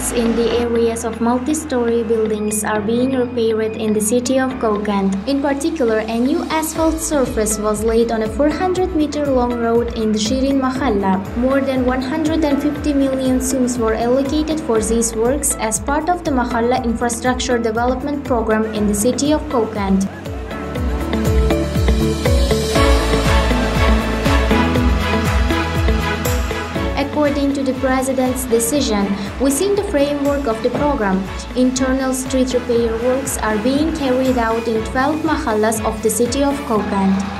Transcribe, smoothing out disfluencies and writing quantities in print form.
roads in the areas of multi-storey buildings are being repaired in the city of Kokand. In particular, a new asphalt surface was laid on a 400-meter-long road in the Shirin mahalla. More than 150 million soums were allocated for these works as part of the mahalla infrastructure development program in the city of Kokand. According to the President's decision, within the framework of the program, internal street repair works are being carried out in 12 mahallas of the city of Kokand.